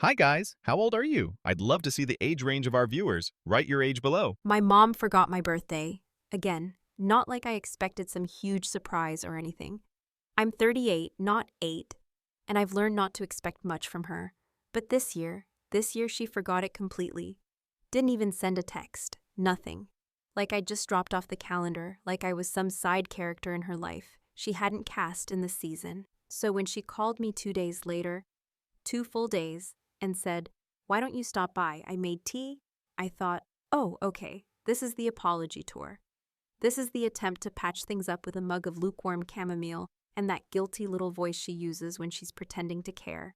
Hi guys, how old are you? I'd love to see the age range of our viewers. Write your age below. My mom forgot my birthday. Again, not like I expected some huge surprise or anything. I'm 38, not 8, and I've learned not to expect much from her. But this year she forgot it completely. Didn't even send a text. Nothing. Like I just dropped off the calendar, like I was some side character in her life she hadn't cast in the season. So when she called me 2 days later, 2 full days, and said, "Why don't you stop by? I made tea," I thought, oh, okay, this is the apology tour. This is the attempt to patch things up with a mug of lukewarm chamomile and that guilty little voice she uses when she's pretending to care.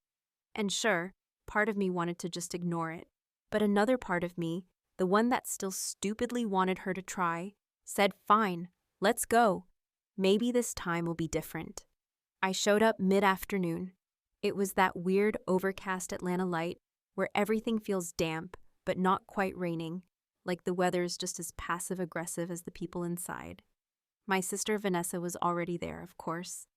And sure, part of me wanted to just ignore it. But another part of me, the one that still stupidly wanted her to try, said, fine, let's go. Maybe this time will be different. I showed up mid-afternoon. It was that weird overcast Atlanta light where everything feels damp but not quite raining, like the weather's just as passive-aggressive as the people inside. My sister Vanessa was already there, of course.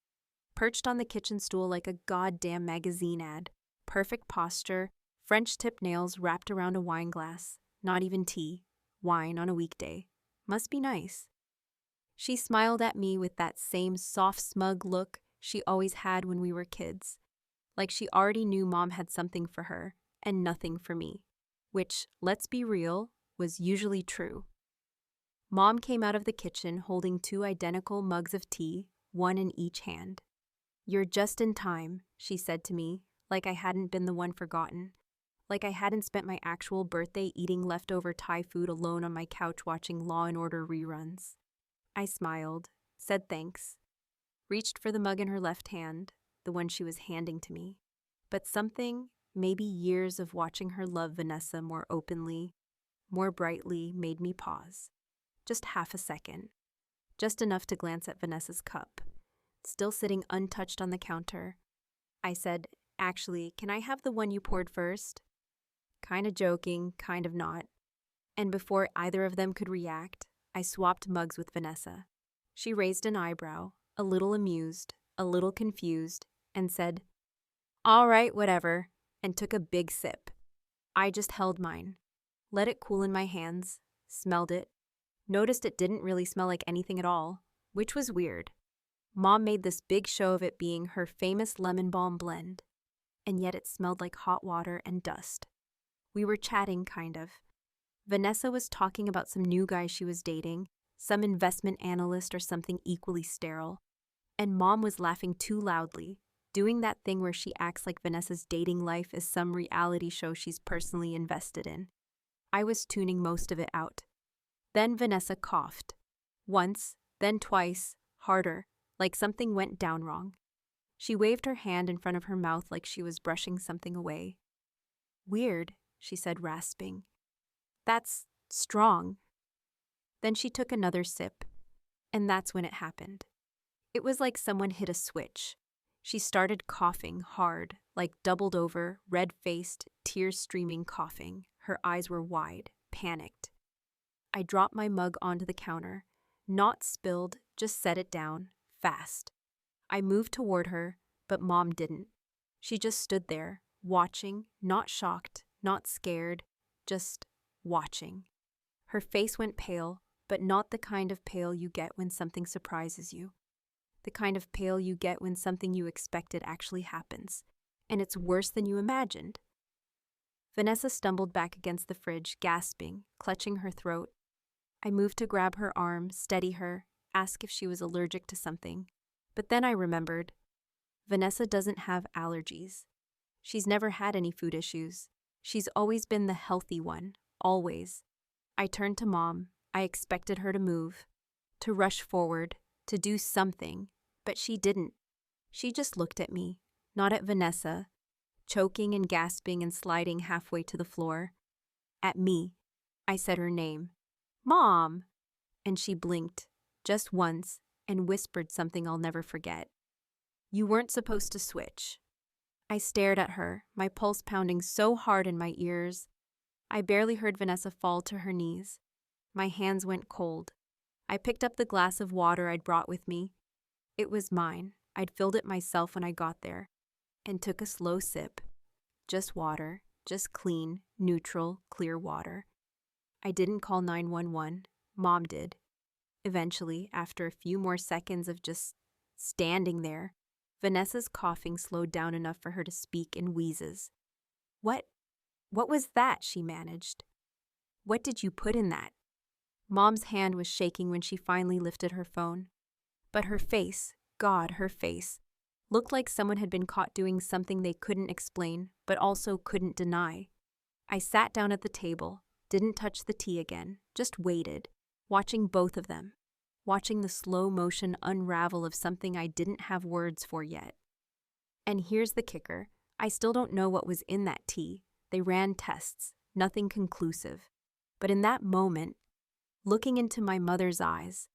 Perched on the kitchen stool like a goddamn magazine ad. Perfect posture, French tip nails wrapped around a wine glass. Not even tea. Wine on a weekday. Must be nice. She smiled at me with that same soft, smug look she always had when we were kids. Like she already knew Mom had something for her and nothing for me. Which, let's be real, was usually true. Mom came out of the kitchen holding 2 identical mugs of tea, one in each hand. "You're just in time," she said to me, like I hadn't been the one forgotten. Like I hadn't spent my actual birthday eating leftover Thai food alone on my couch watching Law and Order reruns. I smiled, said thanks, reached for the mug in her left hand, the one she was handing to me. But something, maybe years of watching her love Vanessa more openly, more brightly, made me pause. Just half a second. Just enough to glance at Vanessa's cup, still sitting untouched on the counter. I said, "Actually, can I have the one you poured first?" Kind of joking, kind of not. And before either of them could react, I swapped mugs with Vanessa. She raised an eyebrow, a little amused, a little confused, and said, "All right, whatever," and took a big sip. I just held mine, let it cool in my hands, smelled it, noticed it didn't really smell like anything at all, which was weird. Mom made this big show of it being her famous lemon balm blend, and yet it smelled like hot water and dust. We were chatting, kind of. Vanessa was talking about some new guy she was dating, some investment analyst or something equally sterile, and Mom was laughing too loudly, doing that thing where she acts like Vanessa's dating life is some reality show she's personally invested in. I was tuning most of it out. Then Vanessa coughed. Once, then twice, harder, like something went down wrong. She waved her hand in front of her mouth like she was brushing something away. "Weird," she said, rasping. "That's strong." Then she took another sip, and that's when it happened. It was like someone hit a switch. She started coughing hard, like doubled over, red-faced, tears-streaming coughing. Her eyes were wide, panicked. I dropped my mug onto the counter. Not spilled, just set it down, fast. I moved toward her, but Mom didn't. She just stood there, watching, not shocked, not scared, just watching. Her face went pale, but not the kind of pale you get when something surprises you. The kind of pale you get when something you expected actually happens, and it's worse than you imagined. Vanessa stumbled back against the fridge, gasping, clutching her throat. I moved to grab her arm, steady her, ask if she was allergic to something. But then I remembered. Vanessa doesn't have allergies. She's never had any food issues. She's always been the healthy one, always. I turned to Mom. I expected her to move, to rush forward, to do something, but she didn't. She just looked at me, not at Vanessa, choking and gasping and sliding halfway to the floor. At me. I said her name. "Mom!" And she blinked, just once, and whispered something I'll never forget. "You weren't supposed to switch." I stared at her, my pulse pounding so hard in my ears. I barely heard Vanessa fall to her knees. My hands went cold. I picked up the glass of water I'd brought with me. It was mine. I'd filled it myself when I got there, and took a slow sip. just water, just clean, neutral, clear water. I didn't call 911. Mom did. Eventually, after a few more seconds of just standing there, Vanessa's coughing slowed down enough for her to speak in wheezes. What was that?" she managed. "What did you put in that?" Mom's hand was shaking when she finally lifted her phone. But her face, God, her face, looked like someone had been caught doing something they couldn't explain, but also couldn't deny. I sat down at the table, didn't touch the tea again, just waited, watching both of them, watching the slow motion unravel of something I didn't have words for yet. And here's the kicker. I still don't know what was in that tea. They ran tests, nothing conclusive. But in that moment, looking into my mother's eyes,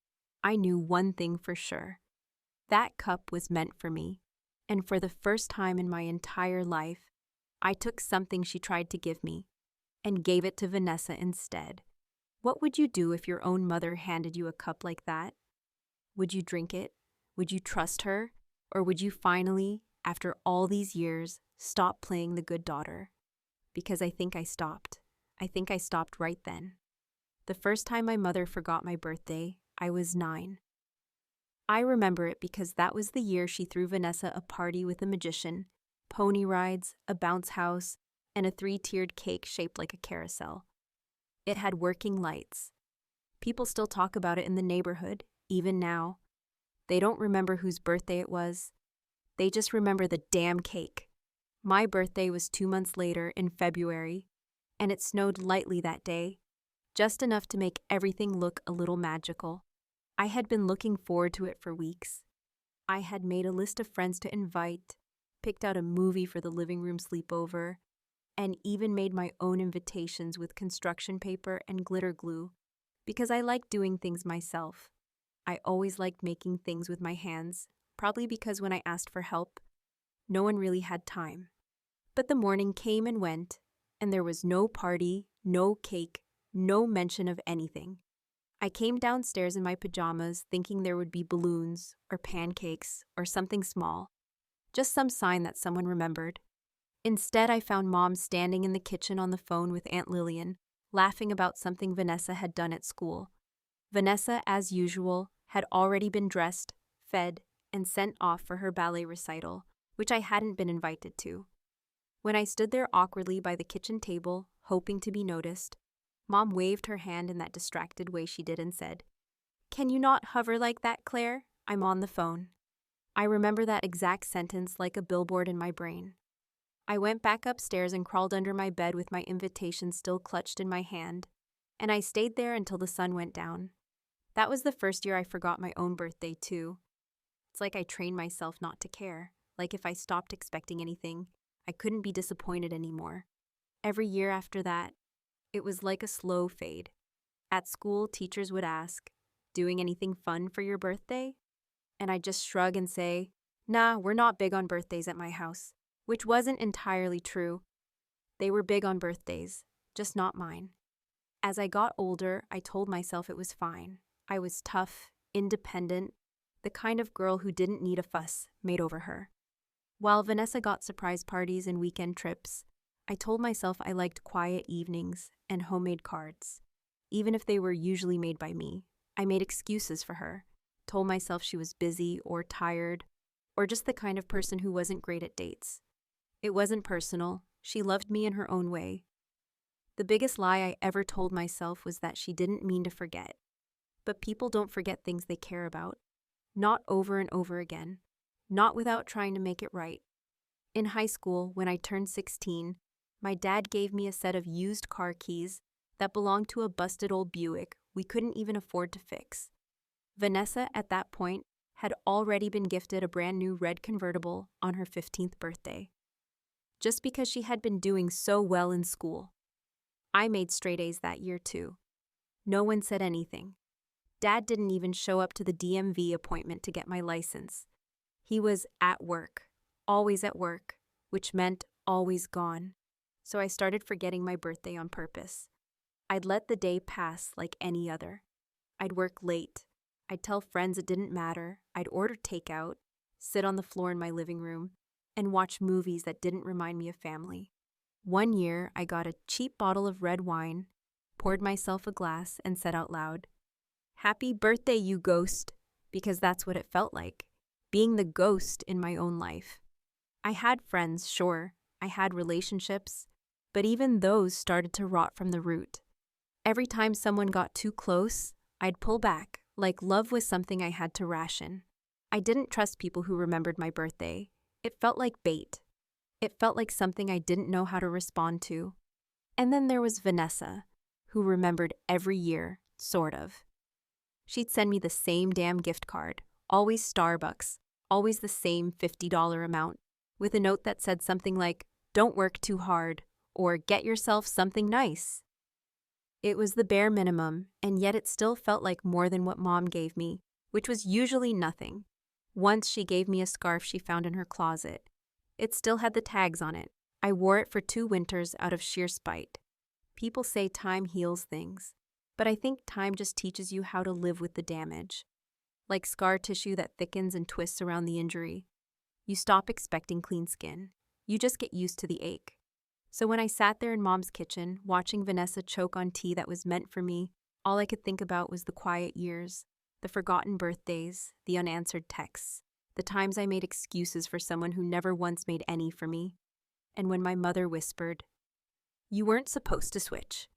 I knew one thing for sure. That cup was meant for me, and for the first time in my entire life, I took something she tried to give me and gave it to Vanessa instead. What would you do if your own mother handed you a cup like that? Would you drink it? Would you trust her? Or would you finally, after all these years, stop playing the good daughter? Because I think I stopped. I think I stopped right then. The first time my mother forgot my birthday, I was 9. I remember it because that was the year she threw Vanessa a party with a magician, pony rides, a bounce house, and a 3-tiered cake shaped like a carousel. It had working lights. People still talk about it in the neighborhood, even now. They don't remember whose birthday it was. They just remember the damn cake. My birthday was 2 months later in February, and it snowed lightly that day, just enough to make everything look a little magical. I had been looking forward to it for weeks. I had made a list of friends to invite, picked out a movie for the living room sleepover, and even made my own invitations with construction paper and glitter glue, because I like doing things myself. I always liked making things with my hands, probably because when I asked for help, no one really had time. But the morning came and went, and there was no party, no cake, no mention of anything. I came downstairs in my pajamas thinking there would be balloons or pancakes or something small, just some sign that someone remembered. Instead, I found Mom standing in the kitchen on the phone with Aunt Lillian, laughing about something Vanessa had done at school. Vanessa, as usual, had already been dressed, fed, and sent off for her ballet recital, which I hadn't been invited to. When I stood there awkwardly by the kitchen table, hoping to be noticed, Mom waved her hand in that distracted way she did and said, "Can you not hover like that, Claire? I'm on the phone." I remember that exact sentence like a billboard in my brain. I went back upstairs and crawled under my bed with my invitation still clutched in my hand, and I stayed there until the sun went down. That was the first year I forgot my own birthday, too. It's like I trained myself not to care, like if I stopped expecting anything, I couldn't be disappointed anymore. Every year after that, it was like a slow fade. At school, teachers would ask, "Doing anything fun for your birthday?" And I'd just shrug and say, "Nah, we're not big on birthdays at my house," which wasn't entirely true. They were big on birthdays, just not mine. As I got older, I told myself it was fine. I was tough, independent, the kind of girl who didn't need a fuss made over her. While Vanessa got surprise parties and weekend trips, I told myself I liked quiet evenings and homemade cards. Even if they were usually made by me, I made excuses for her, told myself she was busy or tired, or just the kind of person who wasn't great at dates. It wasn't personal. She loved me in her own way. The biggest lie I ever told myself was that she didn't mean to forget. But people don't forget things they care about. Not over and over again. Not without trying to make it right. In high school, when I turned 16, my dad gave me a set of used car keys that belonged to a busted old Buick we couldn't even afford to fix. Vanessa, at that point, had already been gifted a brand new red convertible on her 15th birthday. Just because she had been doing so well in school. I made straight A's that year too. No one said anything. Dad didn't even show up to the DMV appointment to get my license. He was at work, always at work, which meant always gone. So I started forgetting my birthday on purpose. I'd let the day pass like any other. I'd work late. I'd tell friends it didn't matter. I'd order takeout, sit on the floor in my living room, and watch movies that didn't remind me of family. One year, I got a cheap bottle of red wine, poured myself a glass, and said out loud, "Happy birthday, you ghost," because that's what it felt like, being the ghost in my own life. I had friends, sure, I had relationships, but even those started to rot from the root. Every time someone got too close, I'd pull back, like love was something I had to ration. I didn't trust people who remembered my birthday. It felt like bait. It felt like something I didn't know how to respond to. And then there was Vanessa, who remembered every year, sort of. She'd send me the same damn gift card, always Starbucks, always the same $50 amount, with a note that said something like, "Don't work too hard," or "Get yourself something nice." It was the bare minimum, and yet it still felt like more than what Mom gave me, which was usually nothing. Once she gave me a scarf she found in her closet. It still had the tags on it. I wore it for 2 winters out of sheer spite. People say time heals things, but I think time just teaches you how to live with the damage. Like scar tissue that thickens and twists around the injury. You stop expecting clean skin. You just get used to the ache. So when I sat there in Mom's kitchen, watching Vanessa choke on tea that was meant for me, all I could think about was the quiet years, the forgotten birthdays, the unanswered texts, the times I made excuses for someone who never once made any for me. And when my mother whispered, "You weren't supposed to switch,"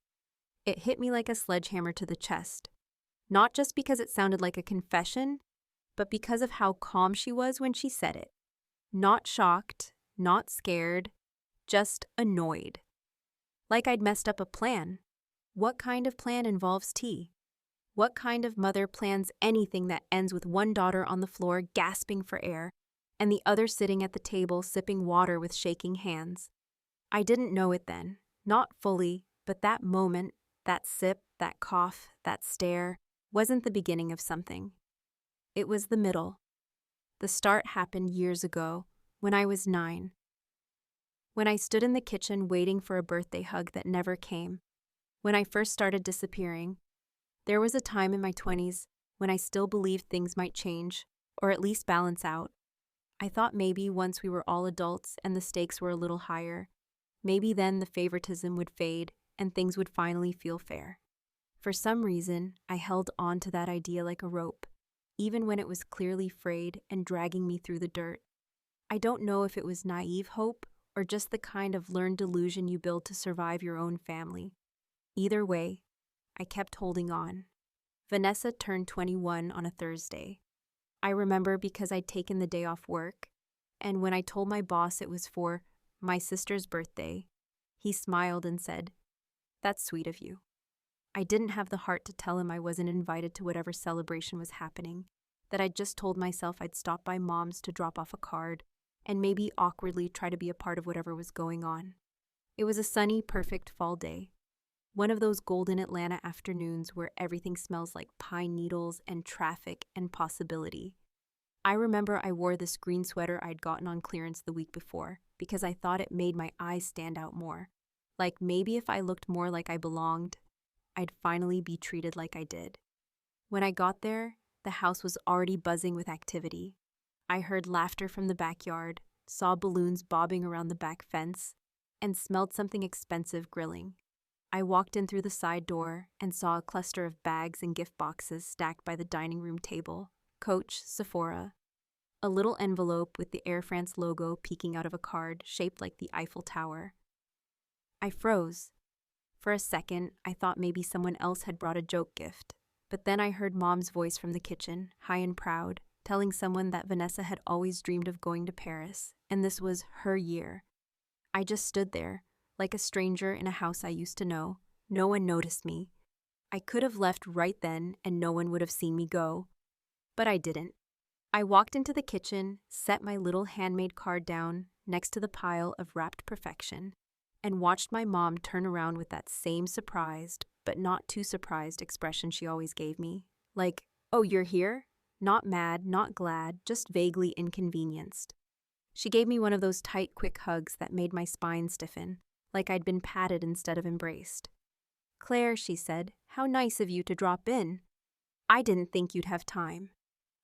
it hit me like a sledgehammer to the chest. Not just because it sounded like a confession, but because of how calm she was when she said it. Not shocked, not scared, just annoyed. Like I'd messed up a plan. What kind of plan involves tea? What kind of mother plans anything that ends with one daughter on the floor gasping for air and the other sitting at the table sipping water with shaking hands? I didn't know it then, not fully, but that moment, that sip, that cough, that stare, wasn't the beginning of something. It was the middle. The start happened years ago, when I was 9. When I stood in the kitchen waiting for a birthday hug that never came. When I first started disappearing. There was a time in my 20s when I still believed things might change, or at least balance out. I thought maybe once we were all adults and the stakes were a little higher, maybe then the favoritism would fade and things would finally feel fair. For some reason, I held on to that idea like a rope, even when it was clearly frayed and dragging me through the dirt. I don't know if it was naive hope or just the kind of learned delusion you build to survive your own family. Either way, I kept holding on. Vanessa turned 21 on a Thursday. I remember because I'd taken the day off work, and when I told my boss it was for my sister's birthday, he smiled and said, "That's sweet of you." I didn't have the heart to tell him I wasn't invited to whatever celebration was happening, that I'd just told myself I'd stop by Mom's to drop off a card, and maybe awkwardly try to be a part of whatever was going on. It was a sunny, perfect fall day. One of those golden Atlanta afternoons where everything smells like pine needles and traffic and possibility. I remember I wore this green sweater I'd gotten on clearance the week before because I thought it made my eyes stand out more. Like maybe if I looked more like I belonged, I'd finally be treated like I did. When I got there, the house was already buzzing with activity. I heard laughter from the backyard, saw balloons bobbing around the back fence, and smelled something expensive grilling. I walked in through the side door and saw a cluster of bags and gift boxes stacked by the dining room table, Coach, Sephora. A little envelope with the Air France logo peeking out of a card shaped like the Eiffel Tower. I froze. For a second, I thought maybe someone else had brought a joke gift, but then I heard Mom's voice from the kitchen, high and proud, telling someone that Vanessa had always dreamed of going to Paris, and this was her year. I just stood there, like a stranger in a house I used to know. No one noticed me. I could have left right then and no one would have seen me go. But I didn't. I walked into the kitchen, set my little handmade card down next to the pile of wrapped perfection, and watched my mom turn around with that same surprised, but not too surprised expression she always gave me. Like, "Oh, you're here?" Not mad, not glad, just vaguely inconvenienced. She gave me one of those tight, quick hugs that made my spine stiffen, like I'd been patted instead of embraced. "Claire," she said, "how nice of you to drop in. I didn't think you'd have time."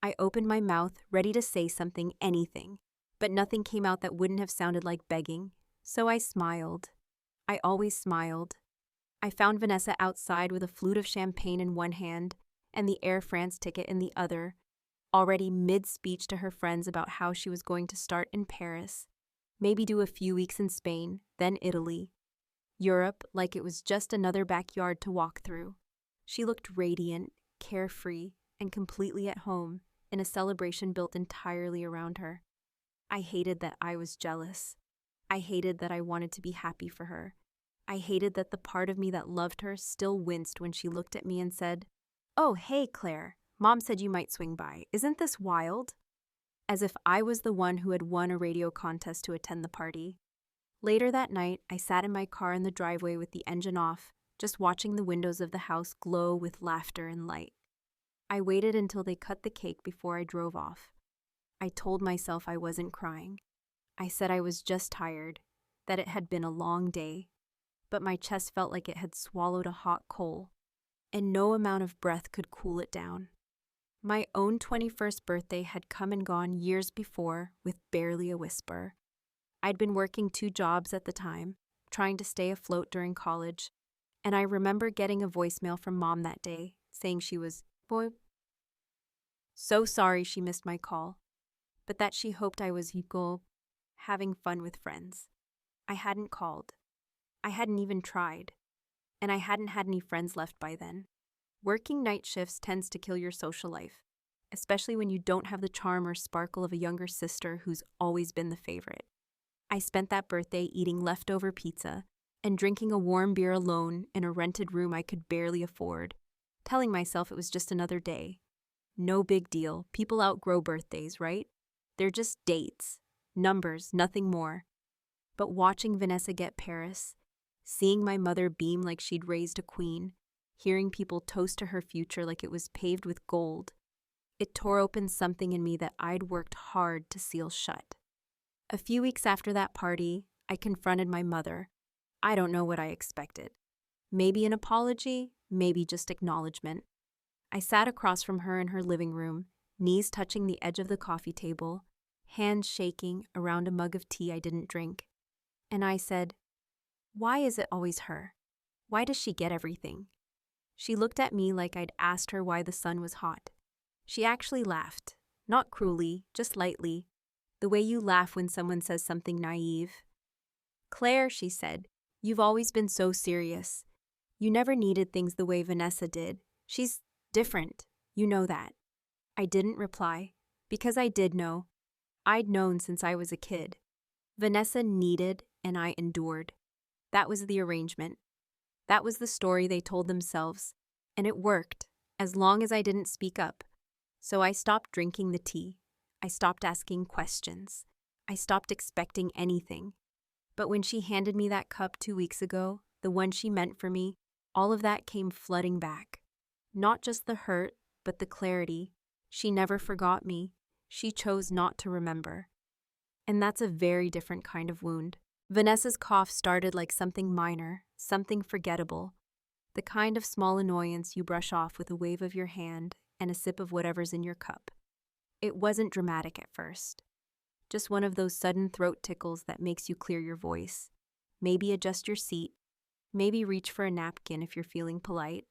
I opened my mouth, ready to say something, anything, but nothing came out that wouldn't have sounded like begging, so I smiled. I always smiled. I found Vanessa outside with a flute of champagne in one hand and the Air France ticket in the other, already mid-speech to her friends about how she was going to start in Paris, maybe do a few weeks in Spain, then Italy. Europe like it was just another backyard to walk through. She looked radiant, carefree, and completely at home in a celebration built entirely around her. I hated that I was jealous. I hated that I wanted to be happy for her. I hated that the part of me that loved her still winced when she looked at me and said, "Oh, hey, Claire, Mom said you might swing by. Isn't this wild?" As if I was the one who had won a radio contest to attend the party. Later that night, I sat in my car in the driveway with the engine off, just watching the windows of the house glow with laughter and light. I waited until they cut the cake before I drove off. I told myself I wasn't crying. I said I was just tired, that it had been a long day, but my chest felt like it had swallowed a hot coal, and no amount of breath could cool it down. My own 21st birthday had come and gone years before with barely a whisper. I'd been working 2 jobs at the time, trying to stay afloat during college, and I remember getting a voicemail from Mom that day saying she was so sorry she missed my call, but that she hoped I was having fun with friends. I hadn't called. I hadn't even tried, and I hadn't had any friends left by then. Working night shifts tends to kill your social life, especially when you don't have the charm or sparkle of a younger sister who's always been the favorite. I spent that birthday eating leftover pizza and drinking a warm beer alone in a rented room I could barely afford, telling myself it was just another day. No big deal. People outgrow birthdays, right? They're just dates, numbers, nothing more. But watching Vanessa get Paris, seeing my mother beam like she'd raised a queen, hearing people toast to her future like it was paved with gold, it tore open something in me that I'd worked hard to seal shut. A few weeks after that party, I confronted my mother. I don't know what I expected. Maybe an apology, maybe just acknowledgement. I sat across from her in her living room, knees touching the edge of the coffee table, hands shaking around a mug of tea I didn't drink. And I said, "Why is it always her? Why does she get everything?" She looked at me like I'd asked her why the sun was hot. She actually laughed, not cruelly, just lightly, the way you laugh when someone says something naive. "Claire," she said, "you've always been so serious. You never needed things the way Vanessa did. She's different. You know that." I didn't reply, because I did know. I'd known since I was a kid. Vanessa needed, and I endured. That was the arrangement. That was the story they told themselves, and it worked, as long as I didn't speak up. So I stopped drinking the tea. I stopped asking questions. I stopped expecting anything. But when she handed me that cup 2 weeks ago, the one she meant for me, all of that came flooding back. Not just the hurt, but the clarity. She never forgot me. She chose not to remember. And that's a very different kind of wound. Vanessa's cough started like something minor, something forgettable. The kind of small annoyance you brush off with a wave of your hand and a sip of whatever's in your cup. It wasn't dramatic at first. Just one of those sudden throat tickles that makes you clear your voice. Maybe adjust your seat. Maybe reach for a napkin if you're feeling polite.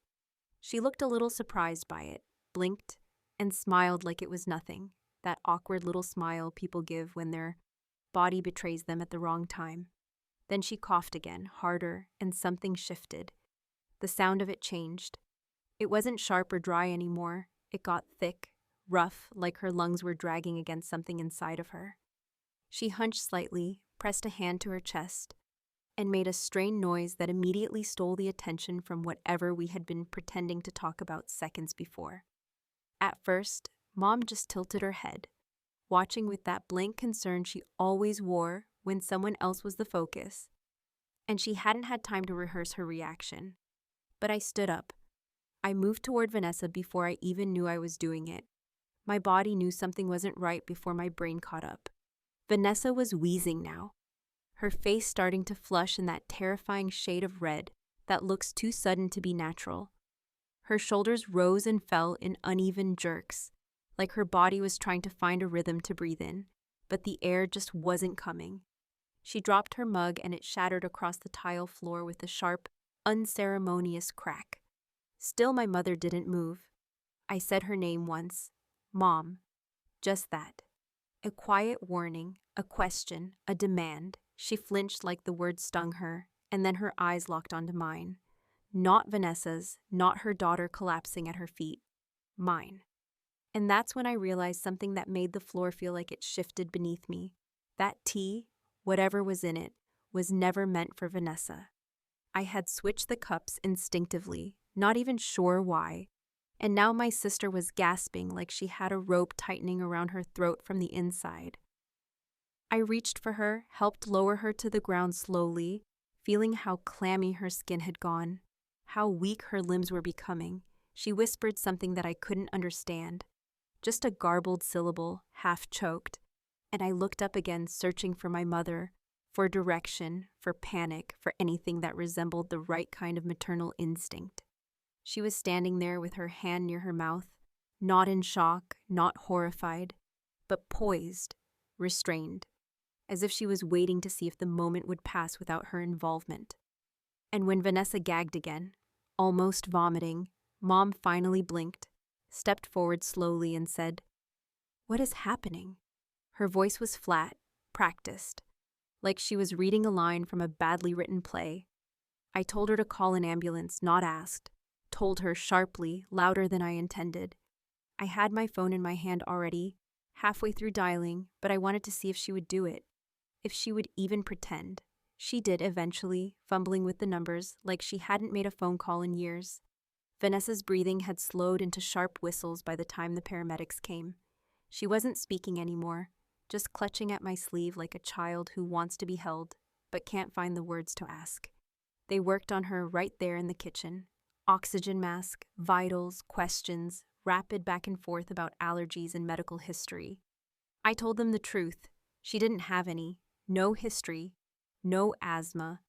She looked a little surprised by it, blinked, and smiled like it was nothing, that awkward little smile people give when their body betrays them at the wrong time. Then she coughed again, harder, and something shifted. The sound of it changed. It wasn't sharp or dry anymore. It got thick, rough, like her lungs were dragging against something inside of her. She hunched slightly, pressed a hand to her chest, and made a strained noise that immediately stole the attention from whatever we had been pretending to talk about seconds before. At first, Mom just tilted her head, watching with that blank concern she always wore when someone else was the focus, and she hadn't had time to rehearse her reaction. But I stood up. I moved toward Vanessa before I even knew I was doing it. My body knew something wasn't right before my brain caught up. Vanessa was wheezing now, her face starting to flush in that terrifying shade of red that looks too sudden to be natural. Her shoulders rose and fell in uneven jerks, like her body was trying to find a rhythm to breathe in, but the air just wasn't coming. She dropped her mug and it shattered across the tile floor with a sharp, unceremonious crack. Still, my mother didn't move. I said her name once. Mom. Just that. A quiet warning, a question, a demand. She flinched like the word stung her, and then her eyes locked onto mine. Not Vanessa's, not her daughter collapsing at her feet. Mine. And that's when I realized something that made the floor feel like it shifted beneath me. That tea, whatever was in it, was never meant for Vanessa. I had switched the cups instinctively, not even sure why, and now my sister was gasping like she had a rope tightening around her throat from the inside. I reached for her, helped lower her to the ground slowly, feeling how clammy her skin had gone, how weak her limbs were becoming. She whispered something that I couldn't understand, just a garbled syllable, half choked, and I looked up again, searching for my mother, for direction, for panic, for anything that resembled the right kind of maternal instinct. She was standing there with her hand near her mouth, not in shock, not horrified, but poised, restrained, as if she was waiting to see if the moment would pass without her involvement. And when Vanessa gagged again, almost vomiting, Mom finally blinked, stepped forward slowly and said, "What is happening?" Her voice was flat, practiced, like she was reading a line from a badly written play. I told her to call an ambulance, not asked. Told her sharply, louder than I intended. I had my phone in my hand already, halfway through dialing, but I wanted to see if she would do it, if she would even pretend. She did eventually, fumbling with the numbers like she hadn't made a phone call in years. Vanessa's breathing had slowed into sharp whistles by the time the paramedics came. She wasn't speaking anymore, just clutching at my sleeve like a child who wants to be held, but can't find the words to ask. They worked on her right there in the kitchen. Oxygen mask, vitals, questions, rapid back and forth about allergies and medical history. I told them the truth. She didn't have any. No history. No asthma.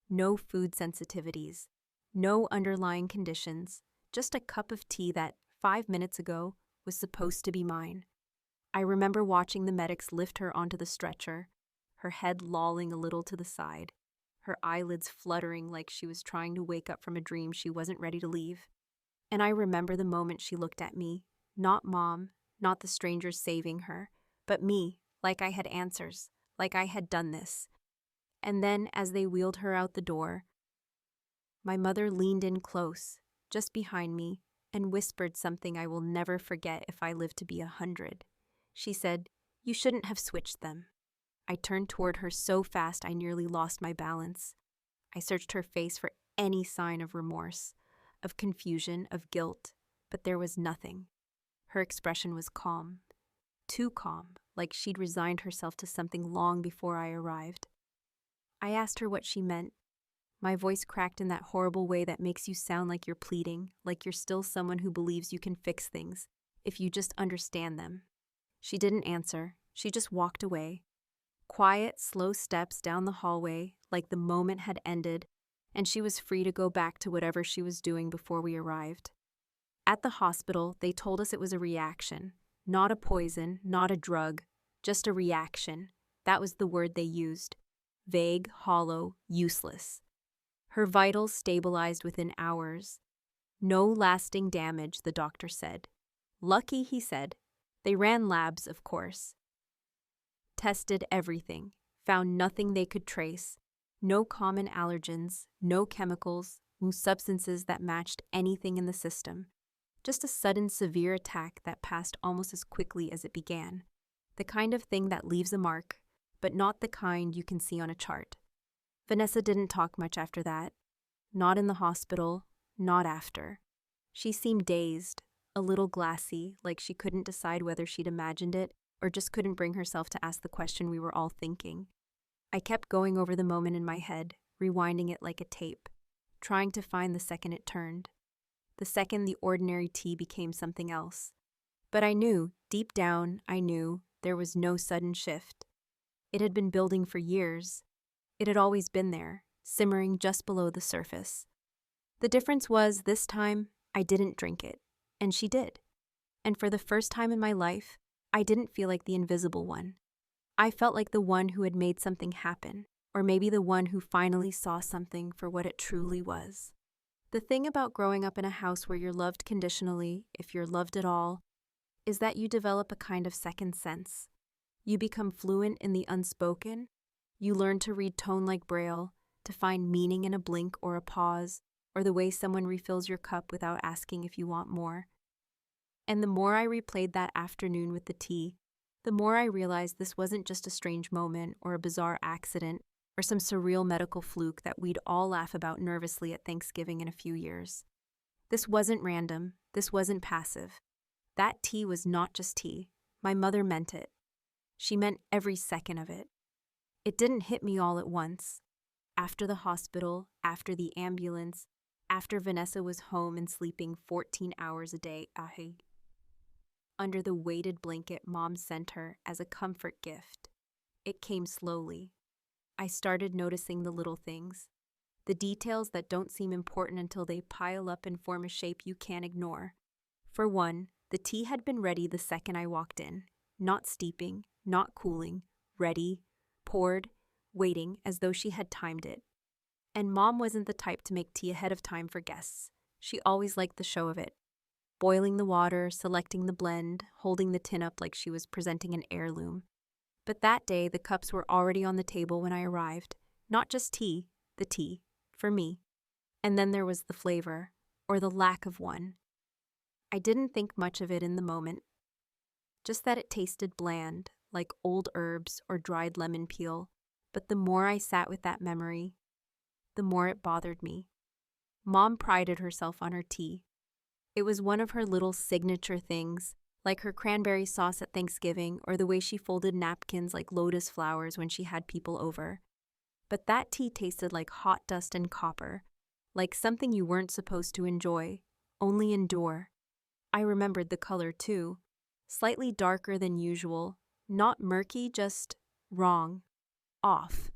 No food sensitivities. No underlying conditions. Just a cup of tea that, 5 minutes ago, was supposed to be mine. I remember watching the medics lift her onto the stretcher, her head lolling a little to the side, her eyelids fluttering like she was trying to wake up from a dream she wasn't ready to leave. And I remember the moment she looked at me, not Mom, not the strangers saving her, but me, like I had answers, like I had done this. And then, as they wheeled her out the door, my mother leaned in close, just behind me, and whispered something I will never forget if I live to be 100. She said, "You shouldn't have switched them." I turned toward her so fast I nearly lost my balance. I searched her face for any sign of remorse, of confusion, of guilt, but there was nothing. Her expression was calm, too calm, like she'd resigned herself to something long before I arrived. I asked her what she meant. My voice cracked in that horrible way that makes you sound like you're pleading, like you're still someone who believes you can fix things, if you just understand them. She didn't answer. She just walked away. Quiet, slow steps down the hallway, like the moment had ended, and she was free to go back to whatever she was doing before we arrived. At the hospital, they told us it was a reaction. Not a poison, not a drug, just a reaction. That was the word they used. Vague, hollow, useless. Her vitals stabilized within hours. No lasting damage, the doctor said. Lucky, he said. They ran labs, of course. Tested everything, found nothing they could trace. No common allergens, no chemicals, no substances that matched anything in the system. Just a sudden severe attack that passed almost as quickly as it began. The kind of thing that leaves a mark, but not the kind you can see on a chart. Vanessa didn't talk much after that. Not in the hospital, not after. She seemed dazed, a little glassy, like she couldn't decide whether she'd imagined it or just couldn't bring herself to ask the question we were all thinking. I kept going over the moment in my head, rewinding it like a tape, trying to find the second it turned. The second the ordinary tea became something else. But I knew, deep down, I knew, there was no sudden shift. It had been building for years. It had always been there, simmering just below the surface. The difference was, this time, I didn't drink it, and she did. And for the first time in my life, I didn't feel like the invisible one. I felt like the one who had made something happen, or maybe the one who finally saw something for what it truly was. The thing about growing up in a house where you're loved conditionally, if you're loved at all, is that you develop a kind of second sense. You become fluent in the unspoken. You learn to read tone like Braille, to find meaning in a blink or a pause, or the way someone refills your cup without asking if you want more. And the more I replayed that afternoon with the tea, the more I realized this wasn't just a strange moment or a bizarre accident or some surreal medical fluke that we'd all laugh about nervously at Thanksgiving in a few years. This wasn't random. This wasn't passive. That tea was not just tea. My mother meant it. She meant every second of it. It didn't hit me all at once. After the hospital, after the ambulance, after Vanessa was home and sleeping 14 hours a day, under the weighted blanket Mom sent her as a comfort gift. It came slowly. I started noticing the little things, the details that don't seem important until they pile up and form a shape you can't ignore. For one, the tea had been ready the second I walked in, not steeping, not cooling, ready, poured, waiting as though she had timed it. And Mom wasn't the type to make tea ahead of time for guests. She always liked the show of it. Boiling the water, selecting the blend, holding the tin up like she was presenting an heirloom. But that day, the cups were already on the table when I arrived. Not just tea, the tea, for me. And then there was the flavor, or the lack of one. I didn't think much of it in the moment. Just that it tasted bland, like old herbs or dried lemon peel. But the more I sat with that memory, the more it bothered me. Mom prided herself on her tea. It was one of her little signature things, like her cranberry sauce at Thanksgiving or the way she folded napkins like lotus flowers when she had people over. But that tea tasted like hot dust and copper, like something you weren't supposed to enjoy, only endure. I remembered the color too, slightly darker than usual, not murky, just wrong, off,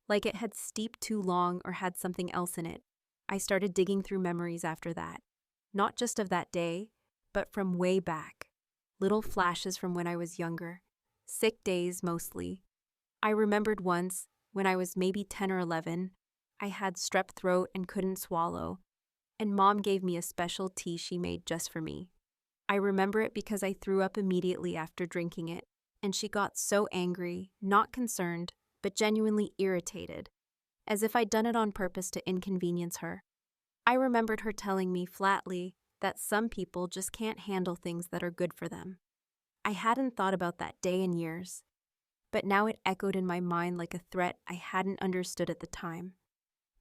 like it had steeped too long or had something else in it. I started digging through memories after that. Not just of that day, but from way back. Little flashes from when I was younger. Sick days, mostly. I remembered once, when I was maybe 10 or 11, I had strep throat and couldn't swallow, and Mom gave me a special tea she made just for me. I remember it because I threw up immediately after drinking it, and she got so angry, not concerned, but genuinely irritated, as if I'd done it on purpose to inconvenience her. I remembered her telling me flatly that some people just can't handle things that are good for them. I hadn't thought about that day in years, but now it echoed in my mind like a threat I hadn't understood at the time.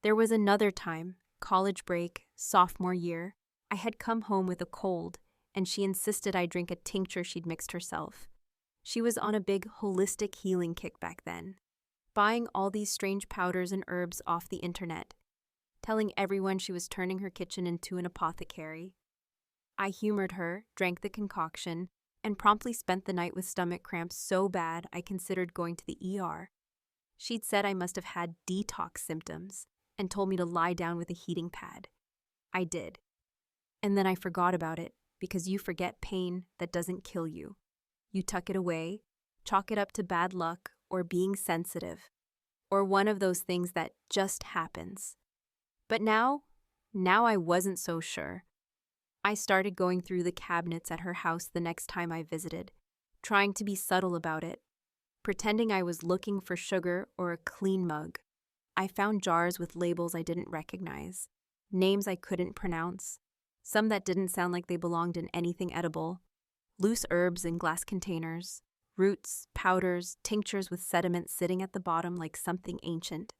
There was another time, college break, sophomore year. I had come home with a cold, and she insisted I drink a tincture she'd mixed herself. She was on a big holistic healing kick back then, buying all these strange powders and herbs off the internet, telling everyone she was turning her kitchen into an apothecary. I humored her, drank the concoction, and promptly spent the night with stomach cramps so bad I considered going to the ER. She'd said I must have had detox symptoms and told me to lie down with a heating pad. I did. And then I forgot about it because you forget pain that doesn't kill you. You tuck it away, chalk it up to bad luck or being sensitive, or one of those things that just happens. But now I wasn't so sure. I started going through the cabinets at her house the next time I visited, trying to be subtle about it, pretending I was looking for sugar or a clean mug. I found jars with labels I didn't recognize, names I couldn't pronounce, some that didn't sound like they belonged in anything edible, loose herbs in glass containers, roots, powders, tinctures with sediment sitting at the bottom like something ancient.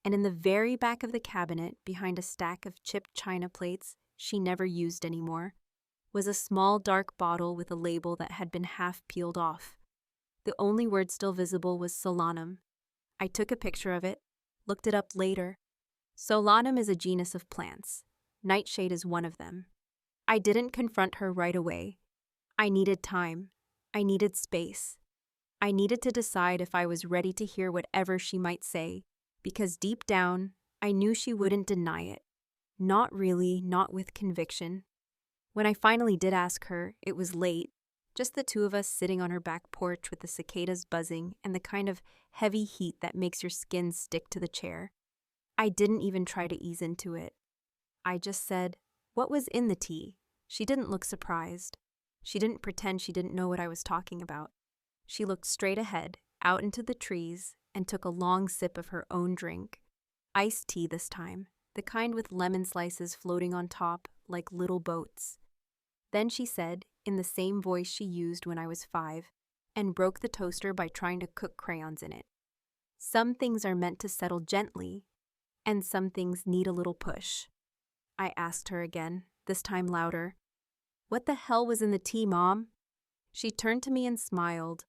And in the very back of the cabinet, behind a stack of chipped china plates she never used anymore, was a small dark bottle with a label that had been half peeled off. The only word still visible was solanum. I took a picture of it, looked it up later. Solanum is a genus of plants. Nightshade is one of them. I didn't confront her right away. I needed time. I needed space. I needed to decide if I was ready to hear whatever she might say, because deep down, I knew she wouldn't deny it. Not really, not with conviction. When I finally did ask her, it was late, Just the two of us sitting on her back porch with the cicadas buzzing and the kind of heavy heat that makes your skin stick to the chair. I didn't even try to ease into it. I just said, "What was in the tea?" She didn't look surprised. She didn't pretend she didn't know what I was talking about. She looked straight ahead, out into the trees, and took a long sip of her own drink. Iced tea this time, the kind with lemon slices floating on top like little boats. Then she said, in the same voice she used when I was 5, and broke the toaster by trying to cook crayons in it. "Some things are meant to settle gently, and some things need a little push." I asked her again, this time louder. "What the hell was in the tea, Mom?" She turned to me and smiled,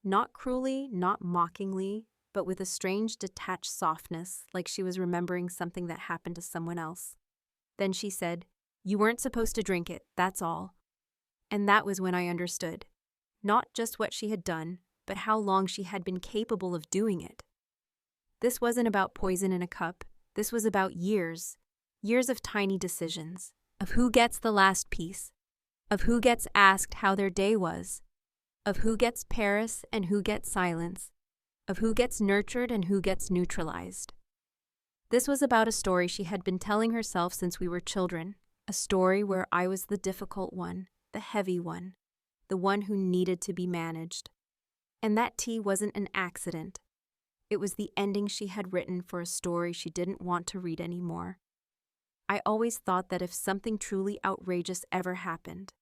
not cruelly, not mockingly, but with a strange detached softness, like she was remembering something that happened to someone else. Then she said, "You weren't supposed to drink it, that's all." And that was when I understood, not just what she had done, but how long she had been capable of doing it. This wasn't about poison in a cup. This was about years of tiny decisions, of who gets the last piece, of who gets asked how their day was, of who gets Paris and who gets silence, of who gets nurtured and who gets neutralized. This was about a story she had been telling herself since we were children, a story where I was the difficult one, the heavy one, the one who needed to be managed. And that tea wasn't an accident. It was the ending she had written for a story she didn't want to read anymore. I always thought that if something truly outrageous ever happened,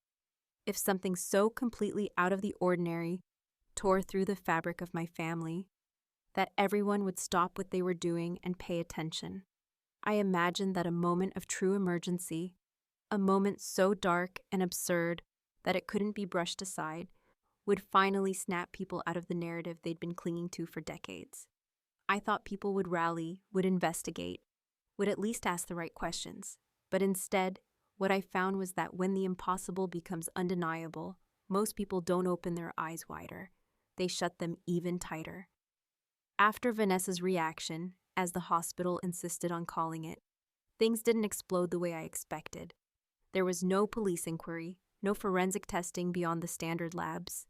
if something so completely out of the ordinary tore through the fabric of my family, that everyone would stop what they were doing and pay attention. I imagined that a moment of true emergency, a moment so dark and absurd that it couldn't be brushed aside, would finally snap people out of the narrative they'd been clinging to for decades. I thought people would rally, would investigate, would at least ask the right questions. But instead, what I found was that when the impossible becomes undeniable, most people don't open their eyes wider. They shut them even tighter. After Vanessa's reaction, as the hospital insisted on calling it, things didn't explode the way I expected. There was no police inquiry, no forensic testing beyond the standard labs,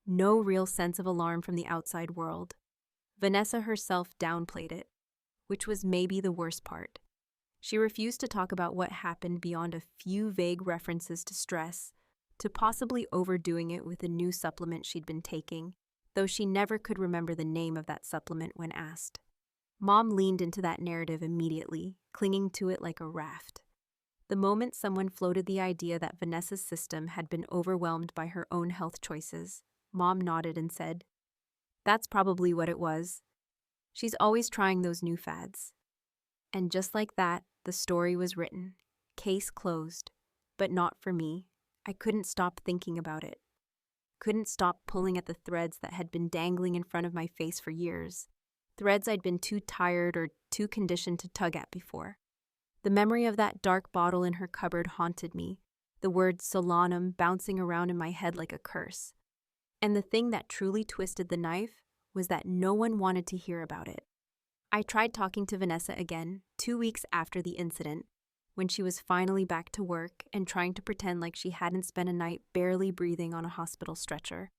no real sense of alarm from the outside world. Vanessa herself downplayed it, which was maybe the worst part. She refused to talk about what happened beyond a few vague references to stress, to possibly overdoing it with a new supplement she'd been taking, though she never could remember the name of that supplement when asked. Mom leaned into that narrative immediately, clinging to it like a raft. The moment someone floated the idea that Vanessa's system had been overwhelmed by her own health choices, Mom nodded and said, "That's probably what it was. She's always trying those new fads." And just like that, the story was written. Case closed. But not for me. I couldn't stop thinking about it. Couldn't stop pulling at the threads that had been dangling in front of my face for years. Threads I'd been too tired or too conditioned to tug at before. The memory of that dark bottle in her cupboard haunted me, the word Solanum bouncing around in my head like a curse. And the thing that truly twisted the knife was that no one wanted to hear about it. I tried talking to Vanessa again 2 weeks after the incident, when she was finally back to work and trying to pretend like she hadn't spent a night barely breathing on a hospital stretcher.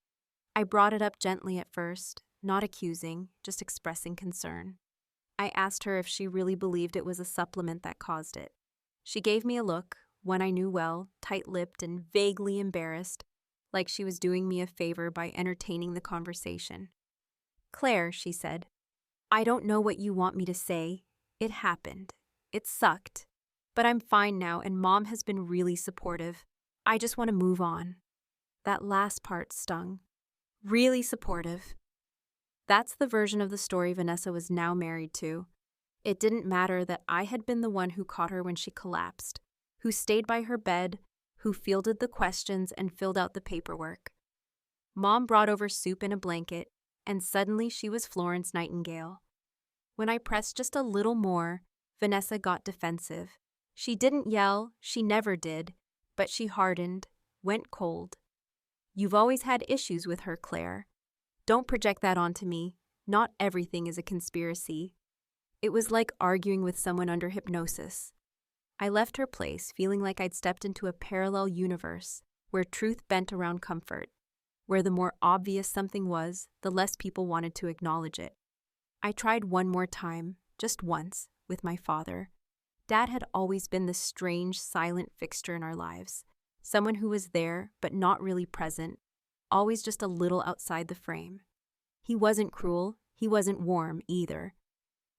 I brought it up gently at first, not accusing, just expressing concern. I asked her if she really believed it was a supplement that caused it. She gave me a look, one I knew well, tight-lipped and vaguely embarrassed, like she was doing me a favor by entertaining the conversation. "Claire," she said, "I don't know what you want me to say. It happened. It sucked. But I'm fine now and Mom has been really supportive. I just want to move on." That last part stung. Really supportive. That's the version of the story Vanessa was now married to. It didn't matter that I had been the one who caught her when she collapsed, who stayed by her bed, who fielded the questions and filled out the paperwork. Mom brought over soup and a blanket, and suddenly she was Florence Nightingale. When I pressed just a little more, Vanessa got defensive. She didn't yell, she never did, but she hardened, went cold. "You've always had issues with her, Claire. Don't project that onto me. Not everything is a conspiracy." It was like arguing with someone under hypnosis. I left her place feeling like I'd stepped into a parallel universe where truth bent around comfort. where the more obvious something was, the less people wanted to acknowledge it. I tried one more time, just once, with my father. Dad had always been this strange, silent fixture in our lives, someone who was there, but not really present, always just a little outside the frame. He wasn't cruel, he wasn't warm either.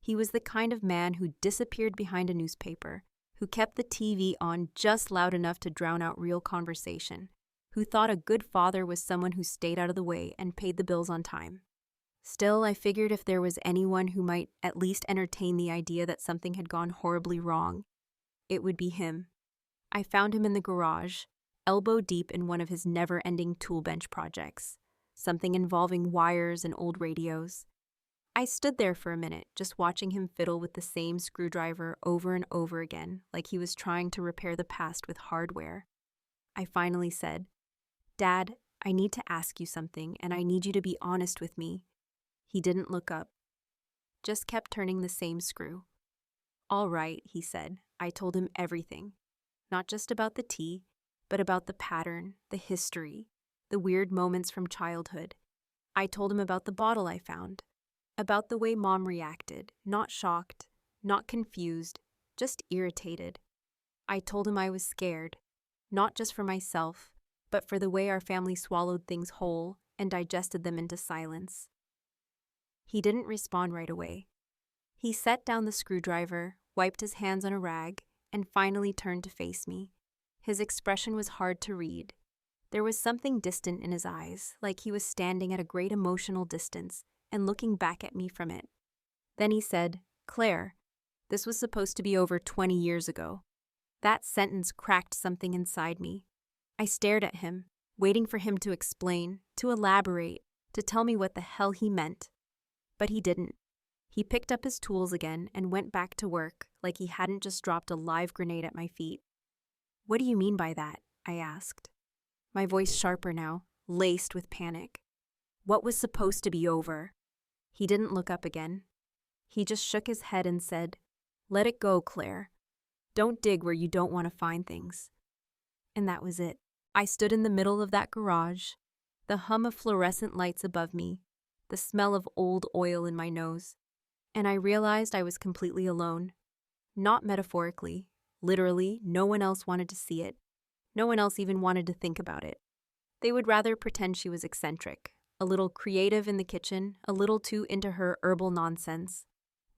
He was the kind of man who disappeared behind a newspaper, who kept the TV on just loud enough to drown out real conversation, who thought a good father was someone who stayed out of the way and paid the bills on time. Still, I figured if there was anyone who might at least entertain the idea that something had gone horribly wrong, it would be him. I found him in the garage, elbow deep in one of his never-ending tool bench projects, something involving wires and old radios. I stood there for a minute, just watching him fiddle with the same screwdriver over and over again, like he was trying to repair the past with hardware. I finally said, "Dad, I need to ask you something, and I need you to be honest with me." He didn't look up, just kept turning the same screw. "All right," he said. I told him everything, not just about the tea, but about the pattern, the history, the weird moments from childhood. I told him about the bottle I found, about the way Mom reacted, not shocked, not confused, just irritated. I told him I was scared, not just for myself, but for the way our family swallowed things whole and digested them into silence. He didn't respond right away. He set down the screwdriver, wiped his hands on a rag, and finally turned to face me. His expression was hard to read. There was something distant in his eyes, like he was standing at a great emotional distance and looking back at me from it. Then he said, "Claire, this was supposed to be over 20 years ago." That sentence cracked something inside me. I stared at him, waiting for him to explain, to elaborate, to tell me what the hell he meant. But he didn't. He picked up his tools again and went back to work like he hadn't just dropped a live grenade at my feet. "What do you mean by that?" I asked, my voice sharper now, laced with panic. "What was supposed to be over?" He didn't look up again. He just shook his head and said, "Let it go, Claire. Don't dig where you don't want to find things." And that was it. I stood in the middle of that garage, the hum of fluorescent lights above me, the smell of old oil in my nose, and I realized I was completely alone. Not metaphorically, literally, no one else wanted to see it. No one else even wanted to think about it. They would rather pretend she was eccentric, a little creative in the kitchen, a little too into her herbal nonsense.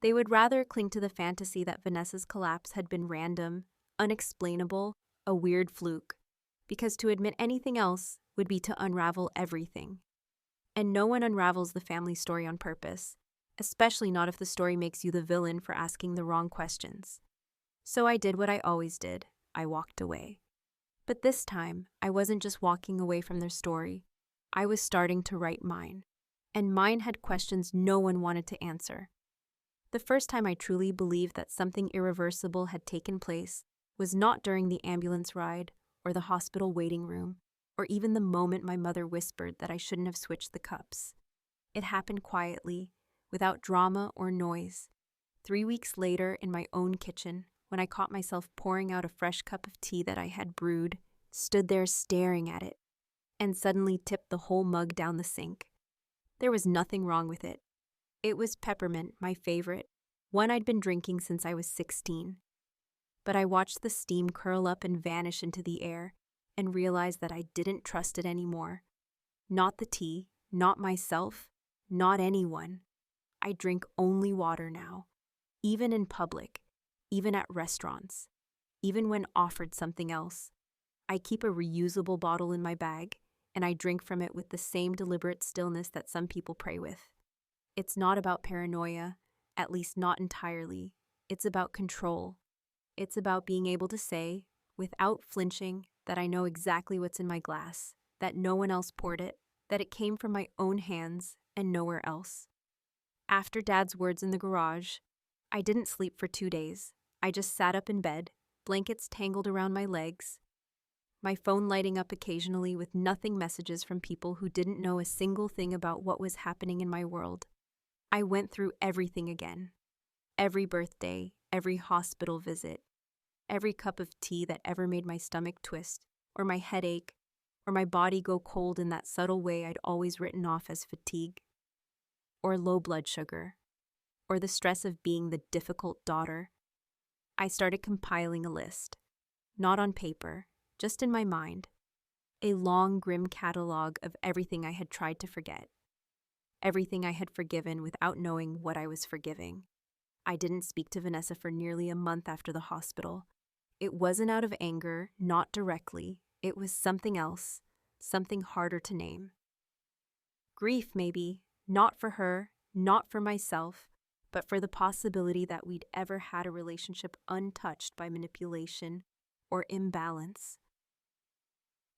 They would rather cling to the fantasy that Vanessa's collapse had been random, unexplainable, a weird fluke, because to admit anything else would be to unravel everything. And no one unravels the family story on purpose, especially not if the story makes you the villain for asking the wrong questions. So I did what I always did. I walked away. But this time, I wasn't just walking away from their story. I was starting to write mine. And mine had questions no one wanted to answer. The first time I truly believed that something irreversible had taken place was not during the ambulance ride or the hospital waiting room, or even the moment my mother whispered that I shouldn't have switched the cups. It happened quietly, without drama or noise. 3 weeks later, in my own kitchen, when I caught myself pouring out a fresh cup of tea that I had brewed, stood there staring at it, and suddenly tipped the whole mug down the sink. There was nothing wrong with it. It was peppermint, my favorite, one I'd been drinking since I was 16. But I watched the steam curl up and vanish into the air, and realized that I didn't trust it anymore. Not the tea, not myself, not anyone. I drink only water now, even in public, even at restaurants, even when offered something else. I keep a reusable bottle in my bag, and I drink from it with the same deliberate stillness that some people pray with. It's not about paranoia, at least not entirely. It's about control. It's about being able to say, without flinching, that I know exactly what's in my glass, that no one else poured it, that it came from my own hands and nowhere else. After Dad's words in the garage, I didn't sleep for 2 days. I just sat up in bed, blankets tangled around my legs, my phone lighting up occasionally with nothing messages from people who didn't know a single thing about what was happening in my world. I went through everything again. Every birthday, every hospital visit, every cup of tea that ever made my stomach twist or my head ache, or my body go cold in that subtle way I'd always written off as fatigue, or low blood sugar, or the stress of being the difficult daughter. I started compiling a list, not on paper, just in my mind, a long, grim catalog of everything I had tried to forget, everything I had forgiven without knowing what I was forgiving. I didn't speak to Vanessa for nearly a month after the hospital. It wasn't out of anger, not directly. It was something else, something harder to name. Grief, maybe, not for her, not for myself, but for the possibility that we'd ever had a relationship untouched by manipulation or imbalance.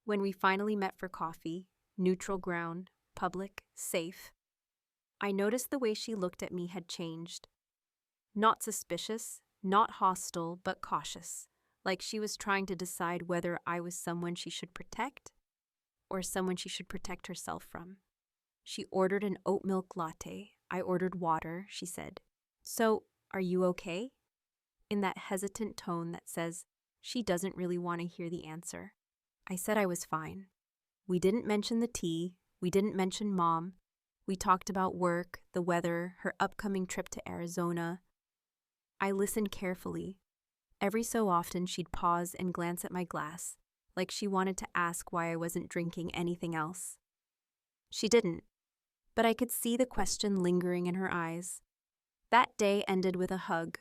When we finally met for coffee, neutral ground, public, safe, I noticed the way she looked at me had changed. Not suspicious, not hostile, but cautious, like she was trying to decide whether I was someone she should protect or someone she should protect herself from. She ordered an oat milk latte. I ordered water, she said. "So, are you okay?" In that hesitant tone that says she doesn't really want to hear the answer. I said I was fine. We didn't mention the tea. We didn't mention Mom. We talked about work, the weather, her upcoming trip to Arizona. I listened carefully. Every so often, she'd pause and glance at my glass, like she wanted to ask why I wasn't drinking anything else. She didn't, but I could see the question lingering in her eyes. That day ended with a hug.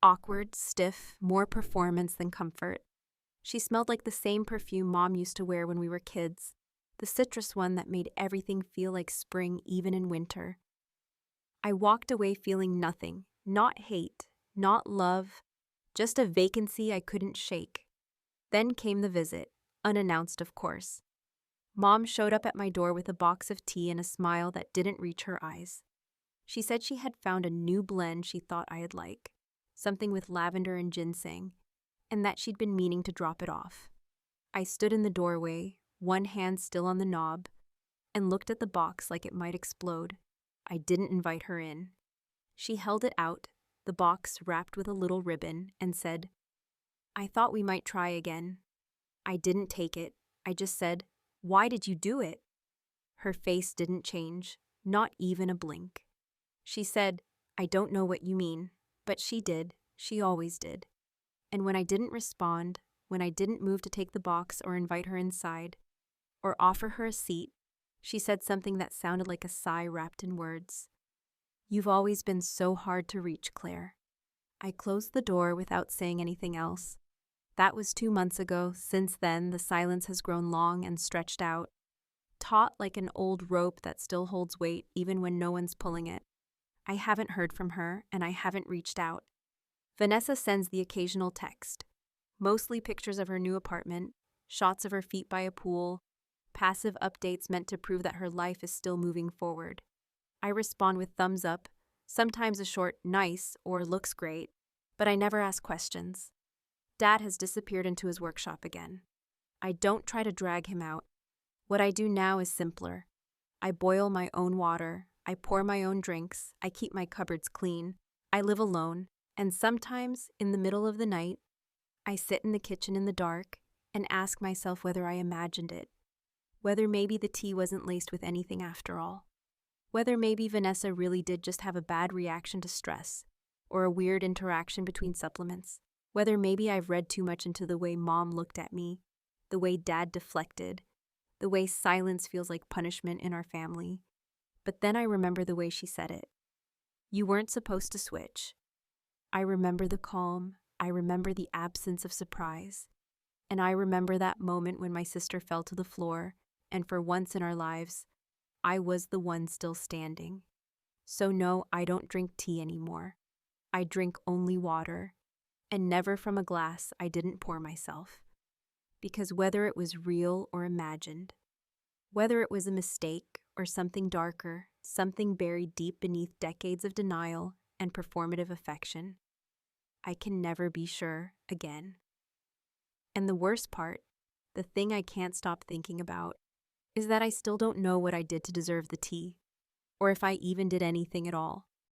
Awkward, stiff, more performance than comfort. She smelled like the same perfume Mom used to wear when we were kids, the citrus one that made everything feel like spring even in winter. I walked away feeling nothing, not hate, not love, just a vacancy I couldn't shake. Then came the visit, unannounced of course. Mom showed up at my door with a box of tea and a smile that didn't reach her eyes. She said she had found a new blend she thought I'd like, something with lavender and ginseng, and that she'd been meaning to drop it off. I stood in the doorway, one hand still on the knob, and looked at the box like it might explode. I didn't invite her in. She held it out, the box wrapped with a little ribbon, and said, "I thought we might try again." I didn't take it. I just said, "Why did you do it?" Her face didn't change, not even a blink. She said, "I don't know what you mean," but she did. She always did. And when I didn't respond, when I didn't move to take the box or invite her inside, or offer her a seat, she said something that sounded like a sigh wrapped in words. "You've always been so hard to reach, Claire." I closed the door without saying anything else. That was 2 months ago. Since then, the silence has grown long and stretched out, taut like an old rope that still holds weight even when no one's pulling it. I haven't heard from her, and I haven't reached out. Vanessa sends the occasional text, mostly pictures of her new apartment, shots of her feet by a pool, passive updates meant to prove that her life is still moving forward. I respond with thumbs up, sometimes a short nice or looks great, but I never ask questions. Dad has disappeared into his workshop again. I don't try to drag him out. What I do now is simpler. I boil my own water, I pour my own drinks, I keep my cupboards clean, I live alone, and sometimes, in the middle of the night, I sit in the kitchen in the dark and ask myself whether I imagined it, whether maybe the tea wasn't laced with anything after all, whether maybe Vanessa really did just have a bad reaction to stress, or a weird interaction between supplements, whether maybe I've read too much into the way Mom looked at me, the way Dad deflected, the way silence feels like punishment in our family. But then I remember the way she said it. "You weren't supposed to switch." I remember the calm, I remember the absence of surprise, and I remember that moment when my sister fell to the floor, and for once in our lives, I was the one still standing. So no, I don't drink tea anymore. I drink only water, and never from a glass I didn't pour myself. Because whether it was real or imagined, whether it was a mistake or something darker, something buried deep beneath decades of denial and performative affection, I can never be sure again. And the worst part, the thing I can't stop thinking about, is that I still don't know what I did to deserve the tea, or if I even did anything at all.